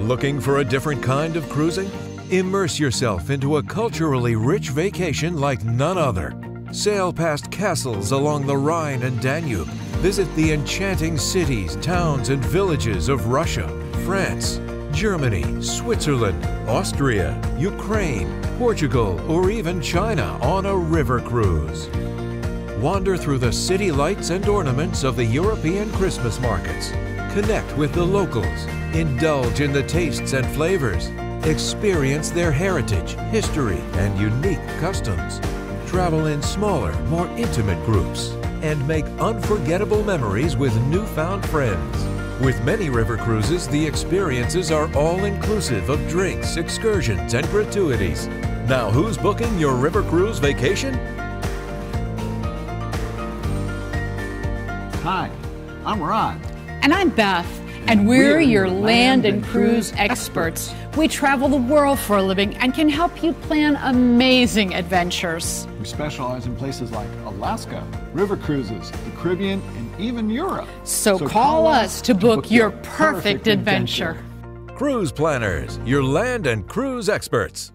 Looking for a different kind of cruising? Immerse yourself into a culturally rich vacation like none other. Sail past castles along the Rhine and Danube. Visit the enchanting cities, towns, and villages of Russia, France, Germany, Switzerland, Austria, Ukraine, Portugal, or even China on a river cruise. Wander through the city lights and ornaments of the European Christmas markets. Connect with the locals. Indulge in the tastes and flavors. Experience their heritage, history, and unique customs. Travel in smaller, more intimate groups. And make unforgettable memories with newfound friends. With many river cruises, the experiences are all-inclusive of drinks, excursions, and gratuities. Now, who's booking your river cruise vacation? Hi, I'm Ron. And I'm Beth, and we're your land and cruise experts. We travel the world for a living and can help you plan amazing adventures. We specialize in places like Alaska, river cruises, the Caribbean, and even Europe. So call us to book your perfect adventure. Cruise Planners, your land and cruise experts.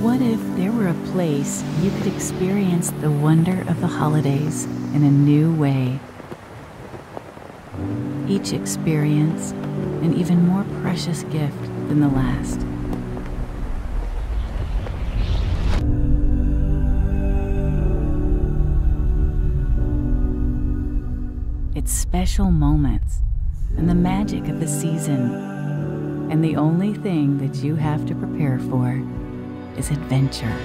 What if there were a place you could experience the wonder of the holidays in a new way? Each experience an even more precious gift than the last. It's special moments and the magic of the season. And the only thing that you have to prepare for is adventure.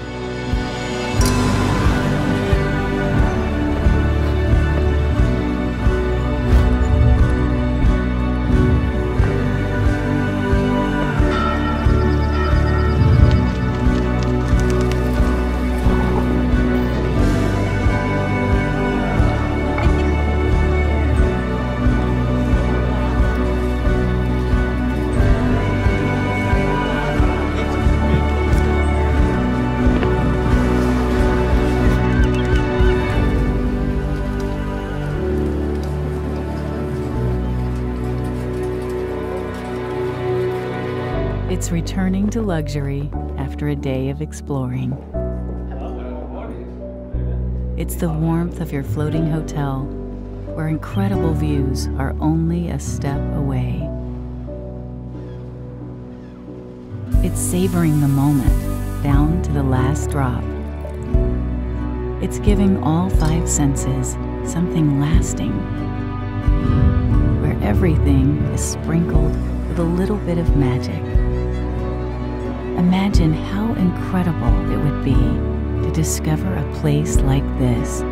It's returning to luxury after a day of exploring. It's the warmth of your floating hotel, where incredible views are only a step away. It's savoring the moment, down to the last drop. It's giving all 5 senses something lasting, where everything is sprinkled with a little bit of magic. Imagine how incredible it would be to discover a place like this.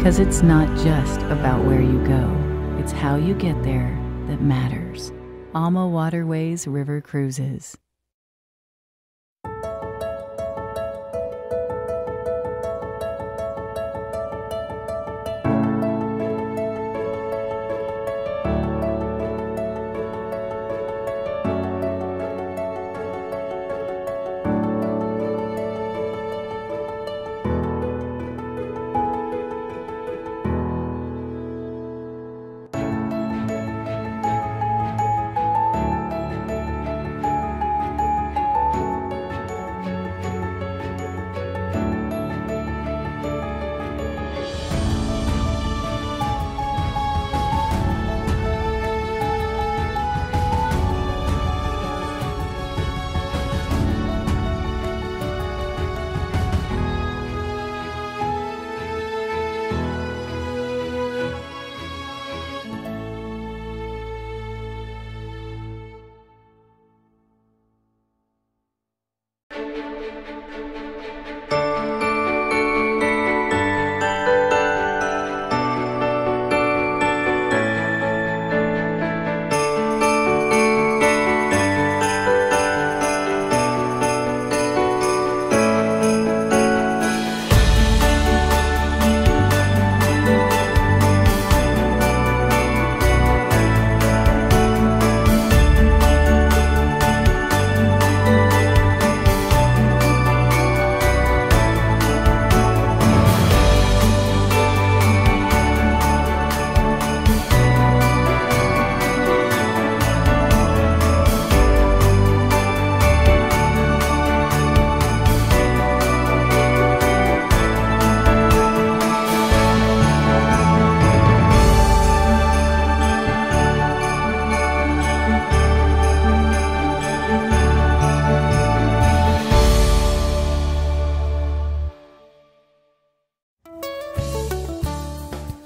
Because it's not just about where you go, it's how you get there that matters. AMA Waterways River Cruises.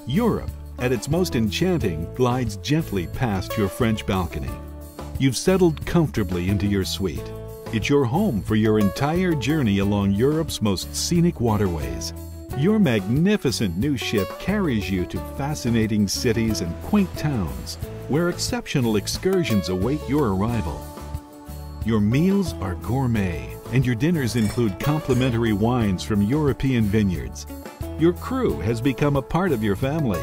Europe, at its most enchanting, glides gently past your French balcony. You've settled comfortably into your suite. It's your home for your entire journey along Europe's most scenic waterways. Your magnificent new ship carries you to fascinating cities and quaint towns, where exceptional excursions await your arrival. Your meals are gourmet, and your dinners include complimentary wines from European vineyards. Your crew has become a part of your family.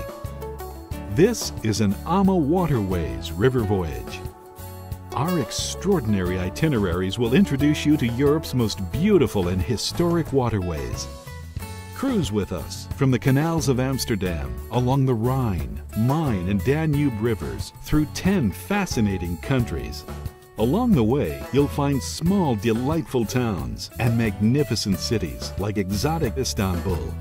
This is an AMA Waterways river voyage. Our extraordinary itineraries will introduce you to Europe's most beautiful and historic waterways. Cruise with us from the canals of Amsterdam, along the Rhine, Main, and Danube rivers, through 10 fascinating countries. Along the way, you'll find small, delightful towns and magnificent cities like exotic Istanbul.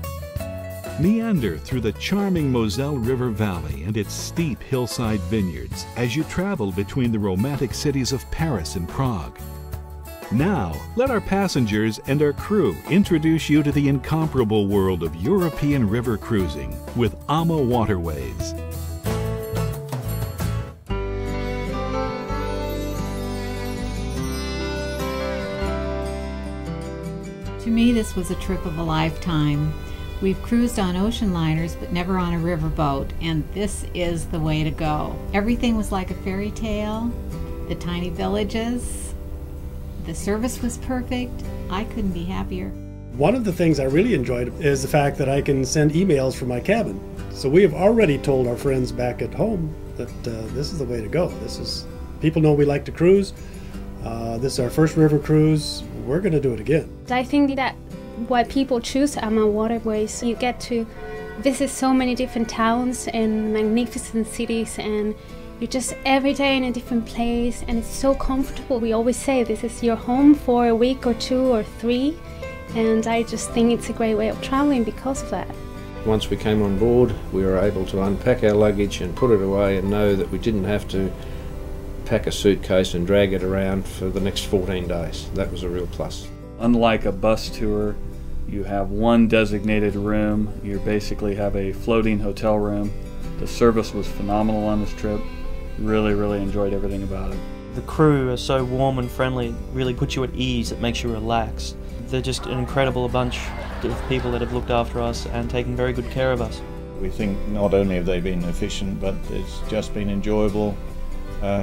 Meander through the charming Moselle River Valley and its steep hillside vineyards as you travel between the romantic cities of Paris and Prague. Now, let our passengers and our crew introduce you to the incomparable world of European river cruising with AMA Waterways. To me, this was a trip of a lifetime. We've cruised on ocean liners, but never on a riverboat, and this is the way to go. Everything was like a fairy tale, the tiny villages, the service was perfect. I couldn't be happier. One of the things I really enjoyed is the fact that I can send emails from my cabin. So we have already told our friends back at home that this is the way to go. People know we like to cruise. This is our first river cruise. We're going to do it again. I think that why people choose AMA Waterways, you get to visit so many different towns and magnificent cities, and you're just every day in a different place, and it's so comfortable. We always say this is your home for a week or 2 or 3, and I just think it's a great way of traveling because of that. Once we came on board, we were able to unpack our luggage and put it away and know that we didn't have to pack a suitcase and drag it around for the next 14 days. That was a real plus. Unlike a bus tour, you have one designated room. You basically have a floating hotel room. The service was phenomenal on this trip. Really enjoyed everything about it. The crew are so warm and friendly. It really puts you at ease. It makes you relaxed. They're just an incredible bunch of people that have looked after us and taken very good care of us. We think not only have they been efficient, but it's just been enjoyable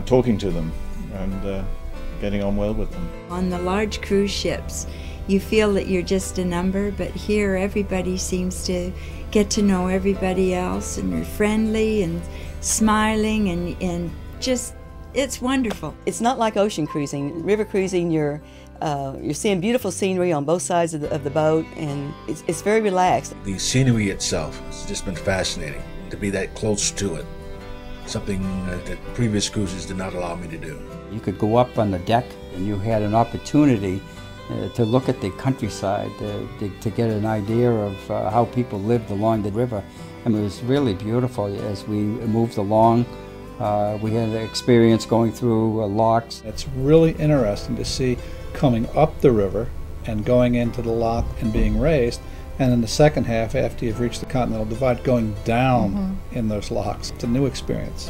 talking to them and getting on well with them. On the large cruise ships, you feel that you're just a number, but here everybody seems to get to know everybody else, and you're friendly and smiling and just, it's wonderful. It's not like ocean cruising. River cruising, you're seeing beautiful scenery on both sides of the boat, and it's very relaxed. The scenery itself has just been fascinating, to be that close to it. Something that previous cruises did not allow me to do. You could go up on the deck and you had an opportunity to look at the countryside, to get an idea of how people lived along the river. I mean, it was really beautiful as we moved along. We had an experience going through locks. It's really interesting to see coming up the river and going into the lock and being raised, and in the second half, after you've reached the Continental Divide, going down in those locks. It's a new experience.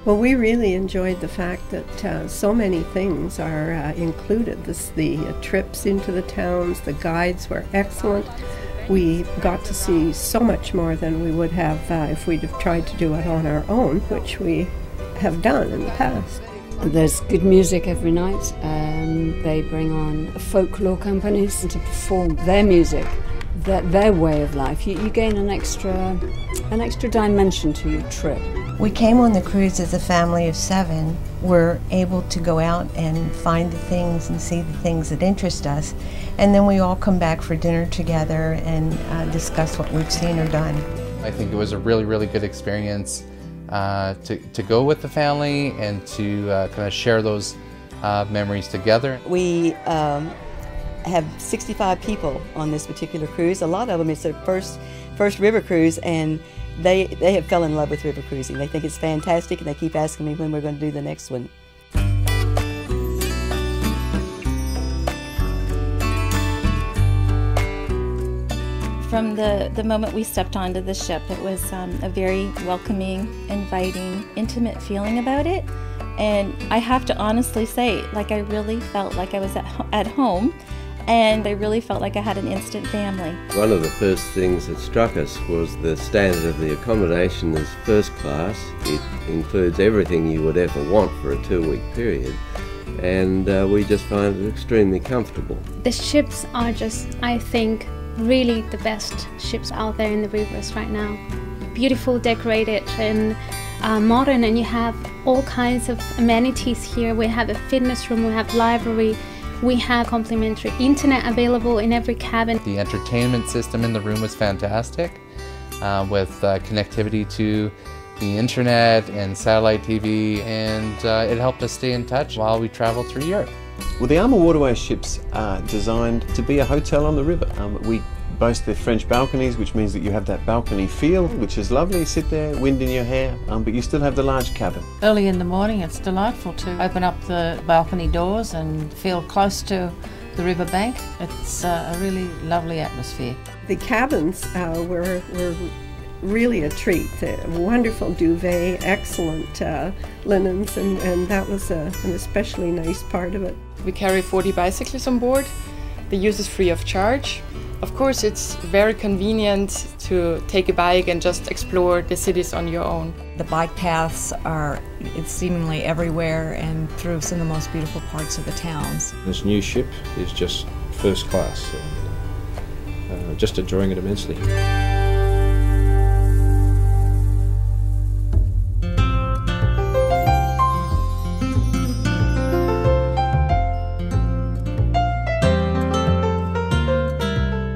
Well, we really enjoyed the fact that so many things are included. The trips into the towns, the guides were excellent. We got to see so much more than we would have if we'd have tried to do it on our own, which we have done in the past. There's good music every night. They bring on folklore companies to perform their music, their way of life. You gain an extra dimension to your trip. We came on the cruise as a family of 7. We're able to go out and find the things and see the things that interest us, and then we all come back for dinner together and discuss what we've seen or done. I think it was a really, really good experience to go with the family and to kind of share those memories together. We have 65 people on this particular cruise. A lot of them, it's their first river cruise, and they have fell in love with river cruising. They think it's fantastic, and they keep asking me when we're going to do the next one. From the moment we stepped onto the ship, it was a very welcoming, inviting, intimate feeling about it. And I have to honestly say, like, I really felt like I was at home, and I really felt like I had an instant family. One of the first things that struck us was the standard of the accommodation is first class. It includes everything you would ever want for a 2-week period, and we just find it extremely comfortable. The ships are just, I think, really the best ships out there in the rivers right now. Beautiful, decorated, and modern, and you have all kinds of amenities here. We have a fitness room, we have library, we have complimentary internet available in every cabin. The entertainment system in the room was fantastic, with connectivity to the internet and satellite TV, and it helped us stay in touch while we traveled through Europe. Well, the Armour Waterways ships are designed to be a hotel on the river. We boast the French balconies, which means that you have that balcony feel, which is lovely. Sit there, wind in your hair, but you still have the large cabin. Early in the morning, it's delightful to open up the balcony doors and feel close to the riverbank. It's a really lovely atmosphere. The cabins were really a treat. A wonderful duvet, excellent linens, and that was an especially nice part of it. We carry 40 bicycles on board. The use is free of charge. Of course, it's very convenient to take a bike and just explore the cities on your own. The bike paths are seemingly everywhere and through some of the most beautiful parts of the towns. This new ship is just first class. Just enjoying it immensely.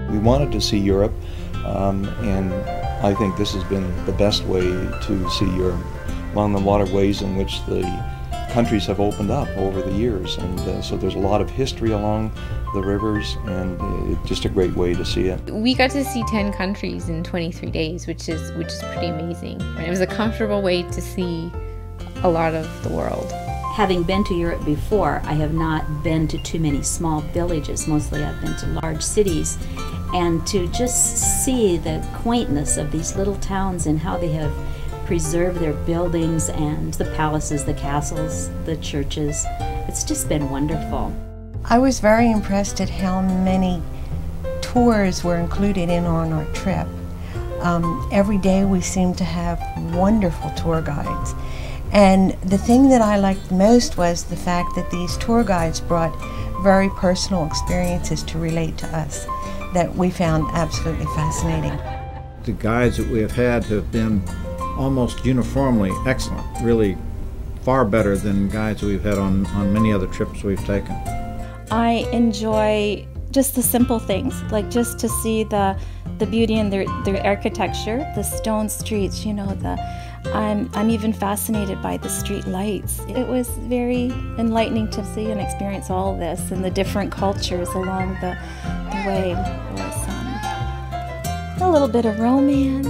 We wanted to see Europe, and I think this has been the best way to see Europe, along the waterways in which the countries have opened up over the years, and so there's a lot of history along the rivers, and it's just a great way to see it. We got to see 10 countries in 23 days, which is pretty amazing. It was a comfortable way to see a lot of the world. Having been to Europe before, I have not been to too many small villages. Mostly I've been to large cities. And to just see the quaintness of these little towns and how they have preserved their buildings and the palaces, the castles, the churches, it's just been wonderful. I was very impressed at how many tours were included in on our trip. Every day we seemed to have wonderful tour guides. And the thing that I liked most was the fact that these tour guides brought very personal experiences to relate to us that we found absolutely fascinating. The guides that we have had have been almost uniformly excellent, really far better than guides we've had on many other trips we've taken. I enjoy just the simple things, like just to see the beauty in their architecture, the stone streets, you know, I'm even fascinated by the street lights. It was very enlightening to see and experience all this and the different cultures along the way. It was a little bit of romance.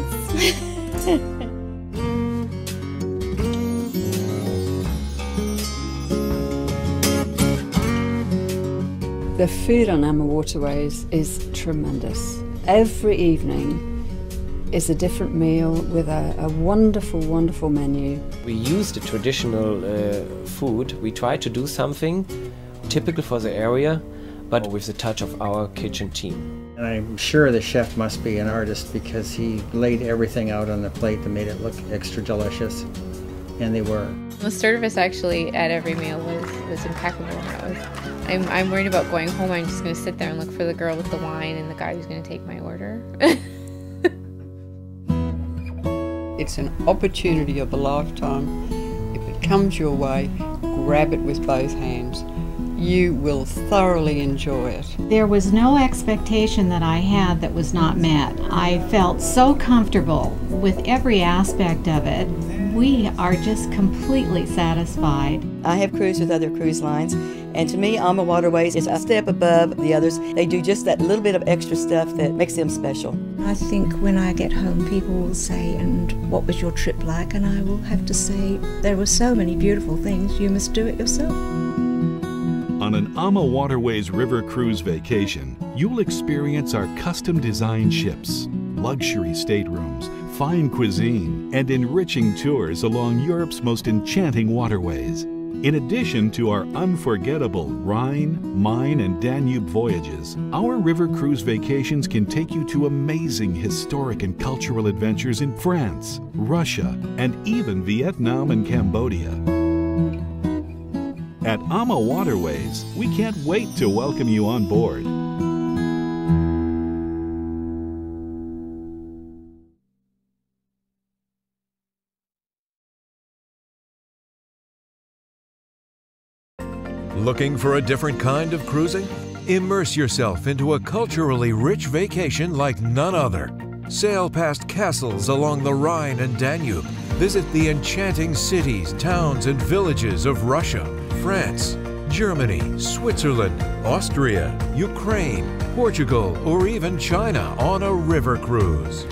The food on Amma Waterways is tremendous. Every evening is a different meal with a wonderful, wonderful menu. We use the traditional food. We try to do something typical for the area, but with the touch of our kitchen team. And I'm sure the chef must be an artist because he laid everything out on the plate that made it look extra delicious, and they were. The service actually at every meal was impeccable. I'm worried about going home. I'm just going to sit there and look for the girl with the wine and the guy who's going to take my order. It's an opportunity of a lifetime. If it comes your way, grab it with both hands. You will thoroughly enjoy it. There was no expectation that I had that was not met. I felt so comfortable with every aspect of it. We are just completely satisfied. I have cruised with other cruise lines, and to me, Amma Waterways is a step above the others. They do just that little bit of extra stuff that makes them special. I think when I get home, people will say, "And what was your trip like?" And I will have to say, there were so many beautiful things, you must do it yourself. On an Amma Waterways river cruise vacation, you'll experience our custom-designed ships, luxury staterooms, fine cuisine, and enriching tours along Europe's most enchanting waterways. In addition to our unforgettable Rhine, Main, and Danube voyages, our river cruise vacations can take you to amazing historic and cultural adventures in France, Russia, and even Vietnam and Cambodia. At Amma Waterways, we can't wait to welcome you on board. Looking for a different kind of cruising? Immerse yourself into a culturally rich vacation like none other. Sail past castles along the Rhine and Danube. Visit the enchanting cities, towns, and villages of Russia, France, Germany, Switzerland, Austria, Ukraine, Portugal, or even China on a river cruise.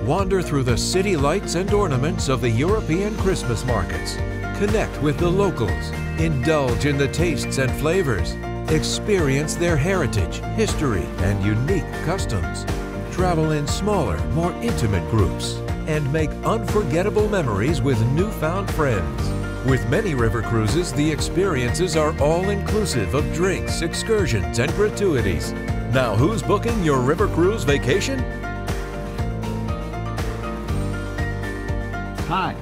Wander through the city lights and ornaments of the European Christmas markets. Connect with the locals. Indulge in the tastes and flavors. Experience their heritage, history, and unique customs. Travel in smaller, more intimate groups. And make unforgettable memories with newfound friends. With many river cruises, the experiences are all-inclusive of drinks, excursions, and gratuities. Now, who's booking your river cruise vacation? Hi,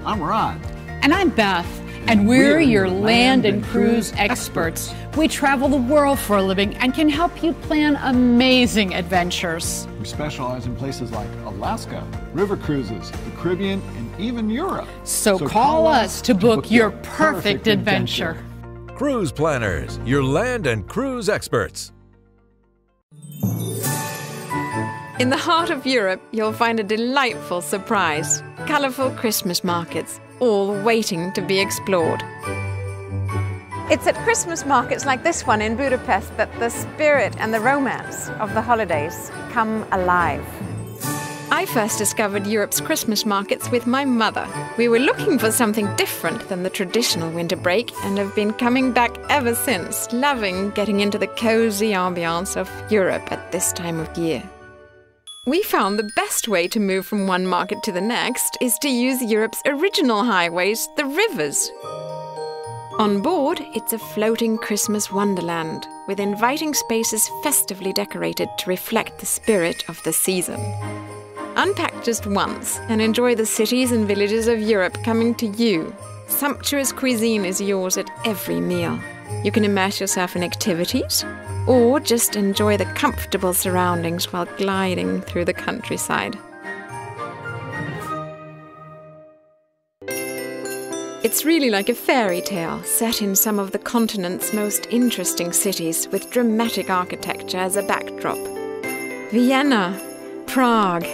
I'm Rod. And I'm Beth, and we're your land and cruise experts. We travel the world for a living and can help you plan amazing adventures. We specialize in places like Alaska, river cruises, the Caribbean, and even Europe. So call us to book your perfect adventure. Cruise Planners, your land and cruise experts. In the heart of Europe, you'll find a delightful surprise. Colourful Christmas markets, all waiting to be explored. It's at Christmas markets like this one in Budapest that the spirit and the romance of the holidays come alive. I first discovered Europe's Christmas markets with my mother. We were looking for something different than the traditional winter break and have been coming back ever since, loving getting into the cozy ambiance of Europe at this time of year. We found the best way to move from one market to the next is to use Europe's original highways, the rivers. On board, it's a floating Christmas wonderland, with inviting spaces festively decorated to reflect the spirit of the season. Unpack just once and enjoy the cities and villages of Europe coming to you. Sumptuous cuisine is yours at every meal. You can immerse yourself in activities or just enjoy the comfortable surroundings while gliding through the countryside. It's really like a fairy tale set in some of the continent's most interesting cities with dramatic architecture as a backdrop. Vienna, Prague,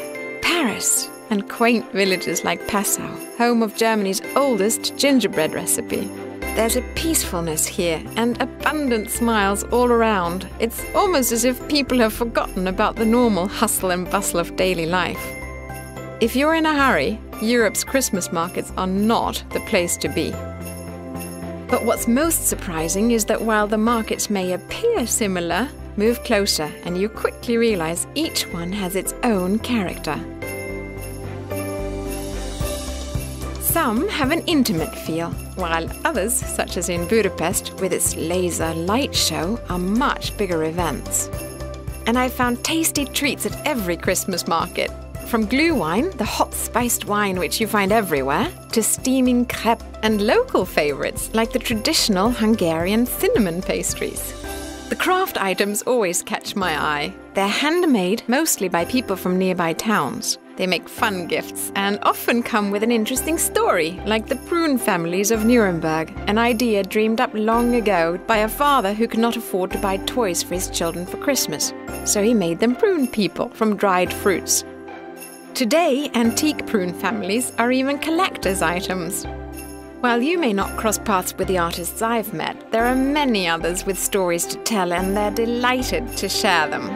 Paris, and quaint villages like Passau, home of Germany's oldest gingerbread recipe. There's a peacefulness here and abundant smiles all around. It's almost as if people have forgotten about the normal hustle and bustle of daily life. If you're in a hurry, Europe's Christmas markets are not the place to be. But what's most surprising is that while the markets may appear similar, move closer and you quickly realize each one has its own character. Some have an intimate feel, while others, such as in Budapest with its laser light show, are much bigger events. And I've found tasty treats at every Christmas market. From glühwein, the hot spiced wine which you find everywhere, to steaming crepe and local favorites like the traditional Hungarian cinnamon pastries. The craft items always catch my eye. They're handmade mostly by people from nearby towns. They make fun gifts and often come with an interesting story, like the prune families of Nuremberg, an idea dreamed up long ago by a father who could not afford to buy toys for his children for Christmas. So he made them prune people from dried fruits. Today, antique prune families are even collector's items. While you may not cross paths with the artists I've met, there are many others with stories to tell, and they're delighted to share them.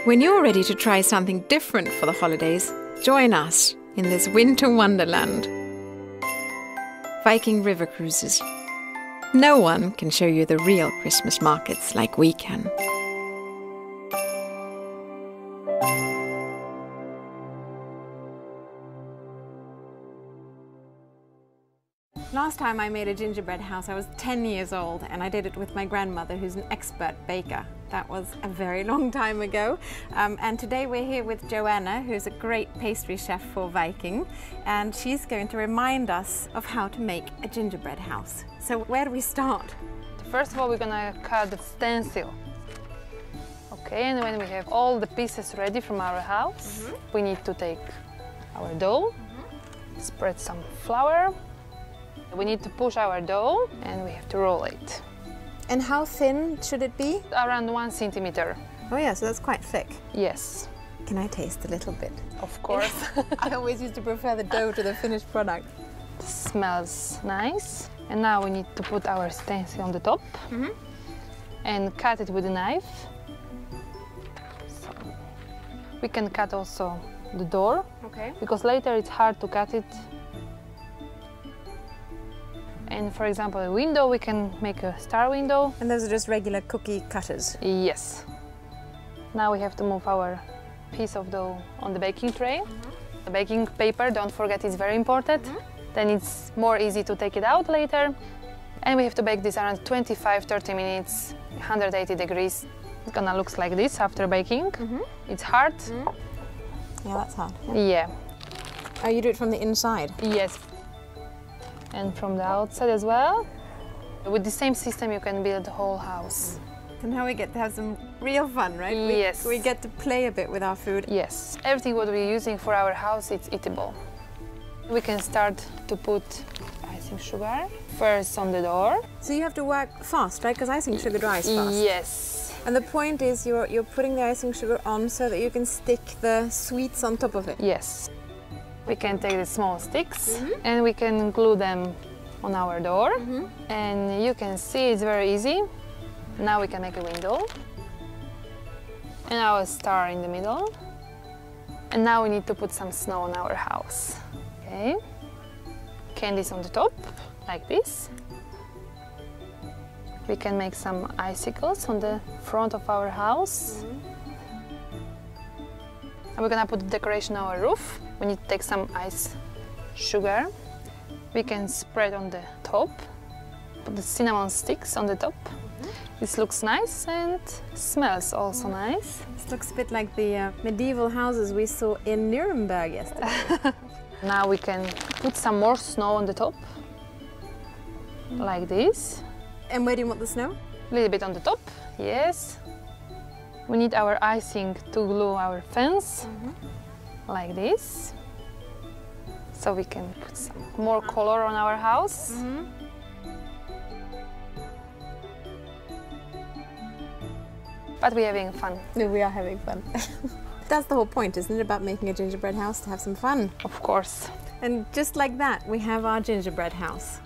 When you're ready to try something different for the holidays, join us in this winter wonderland. Viking River Cruises. No one can show you the real Christmas markets like we can. Last time I made a gingerbread house, I was 10 years old, and I did it with my grandmother, who's an expert baker. That was a very long time ago. And today we're here with Joanna, who's a great pastry chef for Viking, and she's going to remind us of how to make a gingerbread house. So where do we start? First of all, we're gonna cut the stencil. Okay, and when we have all the pieces ready from our house, we need to take our dough, spread some flour. We need to push our dough and we have to roll it. And how thin should it be? Around 1 centimeter. Oh yeah, so that's quite thick. Yes. Can I taste a little bit? Of course. I always used to prefer the dough to the finished product. It smells nice. And now we need to put our stencil on the top and cut it with a knife. So we can cut also the door, because later it's hard to cut it. And for example, a window, we can make a star window. And those are just regular cookie cutters? Yes. Now we have to move our piece of dough on the baking tray. The baking paper, don't forget, is very important. Then it's more easy to take it out later. And we have to bake this around 25-30 minutes, 180 degrees. It's gonna look like this after baking. It's hard. Yeah, that's hard. Yeah. Oh, you do it from the inside? Yes. And from the outside as well. With the same system you can build the whole house. And now we get to have some real fun, right? Yes. We get to play a bit with our food. Yes. Everything what we're using for our house, it's eatable. We can start to put icing sugar first on the door. So you have to work fast, right? Because icing sugar dries fast. Yes. And the point is you're putting the icing sugar on so that you can stick the sweets on top of it. Yes. We can take the small sticks and we can glue them on our door. And you can see it's very easy. Now we can make a window. And our star in the middle. And now we need to put some snow on our house. Okay. Candies on the top, like this. We can make some icicles on the front of our house. And we're gonna put the decoration on our roof. We need to take some ice sugar. We can spread on the top. put the cinnamon sticks on the top. This looks nice and smells also nice. This looks a bit like the medieval houses we saw in Nuremberg yesterday. Now we can put some more snow on the top, like this. And where do you want the snow? A little bit on the top, yes. We need our icing to glue our fence, like this. So we can put some more color on our house. But we're having fun. We are having fun. That's the whole point, isn't it, about making a gingerbread house, to have some fun? Of course. And just like that, we have our gingerbread house.